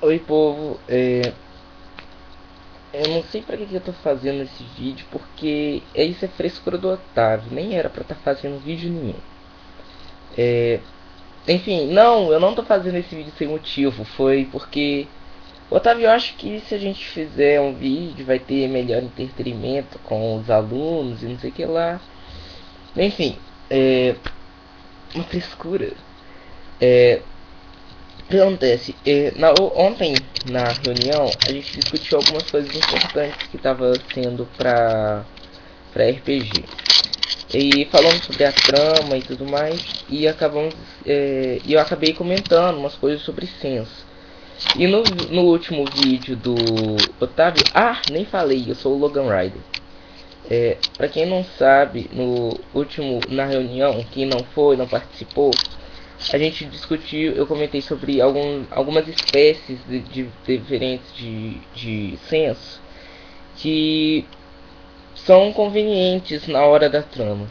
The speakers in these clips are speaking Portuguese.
Oi, povo. Eu não sei pra que eu tô fazendo esse vídeo, porque isso é frescura do Otávio. Nem era pra estar fazendo vídeo nenhum. É, Enfim, não, eu não tô fazendo esse vídeo sem motivo. Foi porque Otávio, eu acho que se a gente fizer um vídeo, vai ter melhor entretenimento com os alunos e não sei o que lá. Enfim, é uma frescura. É, O que acontece? Ontem, na reunião, a gente discutiu algumas coisas importantes que estavam sendo pra RPG. E falamos sobre a trama e tudo mais, e eu acabei comentando umas coisas sobre censo. E no último vídeo do Otávio, nem falei, eu sou o Logan Ryder. Pra quem não sabe, na reunião, quem não foi, não participou, a gente discutiu, eu comentei sobre algumas espécies de diferentes de censo que são convenientes na hora da trama.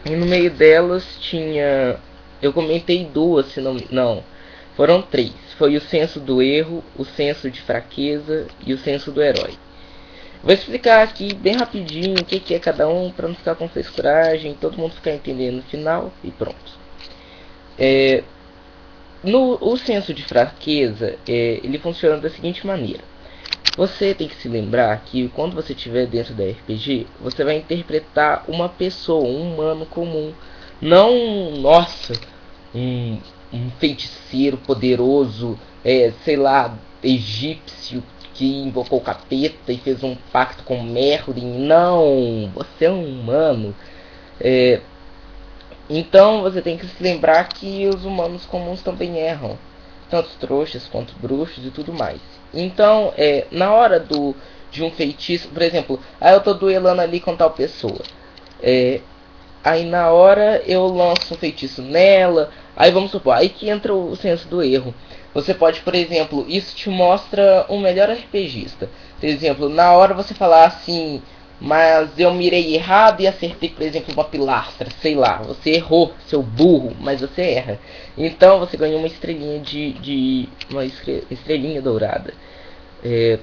E no meio delas tinha, eu comentei duas, se não, não, foram três. Foi o senso do erro, o senso de fraqueza e o senso do herói. Vou explicar aqui bem rapidinho o que é cada um para não ficar com frescuragem, todo mundo ficar entendendo no final e pronto. O senso de fraqueza, ele funciona da seguinte maneira. Você tem que se lembrar que quando você estiver dentro da RPG, você vai interpretar uma pessoa, um humano comum. Não, nossa, um, um feiticeiro poderoso, sei lá, egípcio que invocou o capeta e fez um pacto com Merlin. Não, você é um humano. É, então você tem que se lembrar que os humanos comuns também erram, tanto trouxas quanto bruxos e tudo mais. Então, na hora de um feitiço, por exemplo, eu tô duelando ali com tal pessoa. É, Aí na hora eu lanço um feitiço nela, aí vamos supor, aí que entra o senso do erro. Você pode, por exemplo, isso te mostra um melhor RPGista. Por exemplo, na hora você falar assim, mas eu mirei errado e acertei, por exemplo, uma pilastra, sei lá, você errou, seu burro, mas você erra. Então você ganhou uma estrelinha uma estrelinha dourada. É,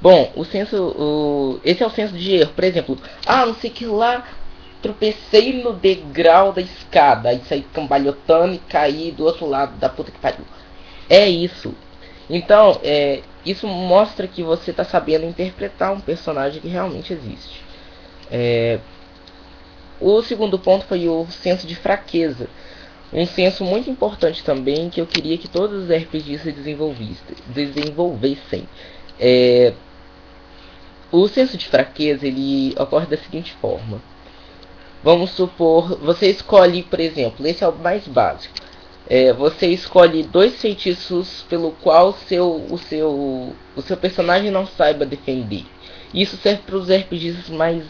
Bom, esse é o senso de erro. Por exemplo, não sei que lá, tropecei no degrau da escada, aí saí cambalhotando e caí do outro lado da puta que pariu. É isso. Então, isso mostra que você está sabendo interpretar um personagem que realmente existe. O segundo ponto foi o senso de fraqueza. Um senso muito importante também que eu queria que todos os RPGs desenvolvessem. É, o senso de fraqueza ele ocorre da seguinte forma. Vamos supor, você escolhe, por exemplo, esse é o mais básico. Você escolhe dois feitiços pelo qual o seu personagem não saiba defender. Isso serve para os RPGs mais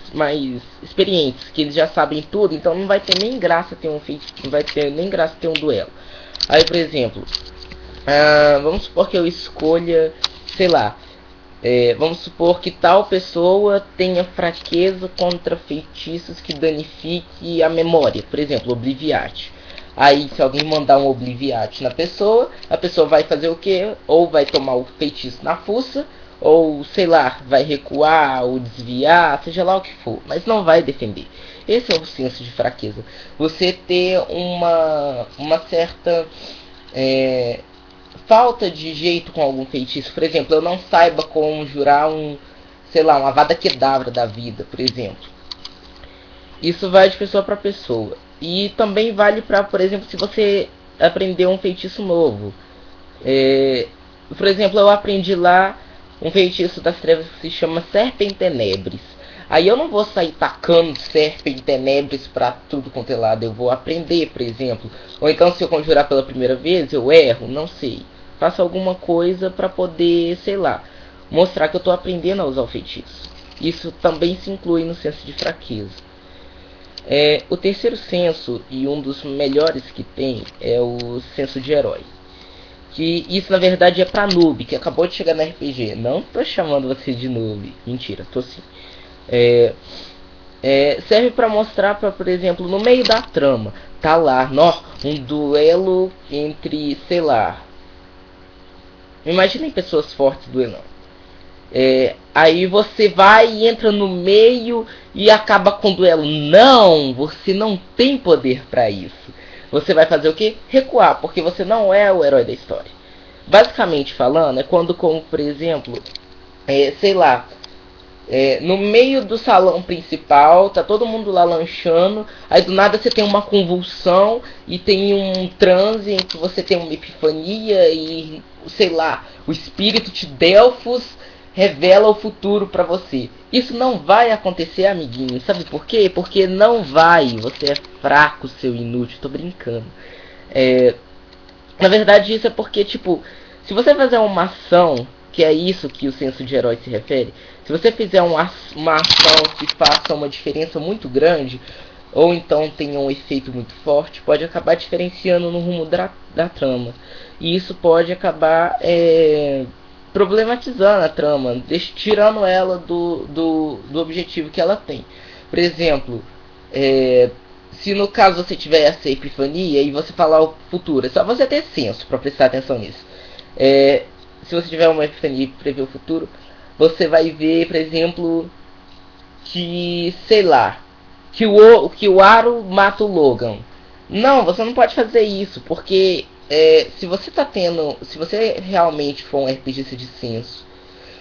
experientes, que eles já sabem tudo, então não vai ter nem graça ter um feitiço, não vai ter nem graça ter um duelo. Aí, por exemplo, vamos supor que eu escolha, sei lá, vamos supor que tal pessoa tenha fraqueza contra feitiços que danifique a memória, por exemplo, Obliviate. Aí, se alguém mandar um Obliviate na pessoa, a pessoa vai fazer o quê? Ou vai tomar o feitiço na fuça, ou sei lá, vai recuar ou desviar, seja lá o que for, mas não vai defender. Esse é o senso de fraqueza. Você ter uma certa falta de jeito com algum feitiço. Por exemplo, eu não saiba conjurar sei lá, uma Avada Kedavra da vida, por exemplo. Isso vai de pessoa para pessoa. E também vale para, por exemplo, se você aprender um feitiço novo. Por exemplo, eu aprendi lá um feitiço das trevas que se chama Serpentenebris. Aí eu não vou sair tacando Serpentenebris pra tudo quanto é lado. Eu vou aprender, por exemplo. Ou então se eu conjurar pela primeira vez, eu erro, não sei. Faço alguma coisa pra poder, sei lá, mostrar que eu tô aprendendo a usar o feitiço. Isso também se inclui no senso de fraqueza. O terceiro senso, e um dos melhores que tem, é o senso de herói. Que isso na verdade é pra noob, que acabou de chegar no RPG. Não tô chamando você de noob. Mentira, tô sim. Serve pra mostrar, por exemplo, no meio da trama, tá lá, um duelo entre, sei lá, Imaginem pessoas fortes duelando. Aí você vai e entra no meio e acaba com o duelo. Não, você não tem poder para isso. Você vai fazer o quê? Recuar, porque você não é o herói da história. Basicamente falando, é quando, como por exemplo, sei lá, no meio do salão principal, tá todo mundo lá lanchando, aí do nada você tem uma convulsão e tem um transe em que você tem uma epifania e, sei lá, o espírito de Delfos revela o futuro pra você. Isso não vai acontecer, amiguinho. Sabe por quê? Porque não vai. Você é fraco, seu inútil. Tô brincando. Na verdade, isso é porque, tipo, se você fazer uma ação, que é isso que o senso de herói se refere, se você fizer uma ação que faça uma diferença muito grande, ou então tenha um efeito muito forte, pode acabar diferenciando no rumo da trama. E isso pode acabar problematizando a trama, tirando ela do objetivo que ela tem. Por exemplo, se no caso você tiver essa epifania e você falar o futuro, é só você ter senso para prestar atenção nisso. Se você tiver uma epifania e prever o futuro, você vai ver, por exemplo, que, sei lá, que o Aro mata o Logan. Não, você não pode fazer isso, porque se você realmente for um RPGista de senso,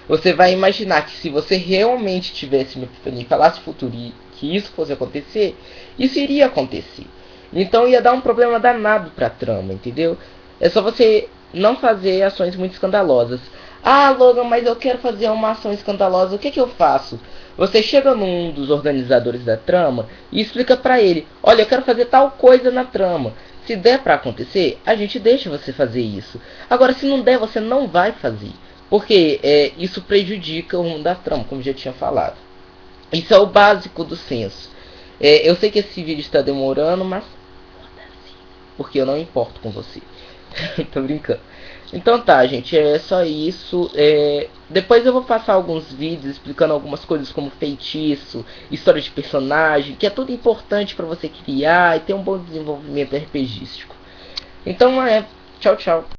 você vai imaginar que se você realmente tivesse uma epifania e falasse o futuro e que isso fosse acontecer, isso iria acontecer. Então ia dar um problema danado pra trama, entendeu? É só você não fazer ações muito escandalosas. Ah, Logan, mas eu quero fazer uma ação escandalosa, o que eu faço? Você chega num dos organizadores da trama e explica pra ele: olha, eu quero fazer tal coisa na trama. Se der pra acontecer, a gente deixa você fazer isso. Agora, se não der, você não vai fazer. Porque isso prejudica o rumo da trama, como já tinha falado. Isso é o básico do senso. Eu sei que esse vídeo está demorando, mas foda-se, porque eu não importo com você. Tô brincando. Então tá, gente, é só isso. Depois eu vou passar alguns vídeos explicando algumas coisas como feitiço, história de personagem, que é tudo importante para você criar e ter um bom desenvolvimento RPGístico. Então tchau, tchau.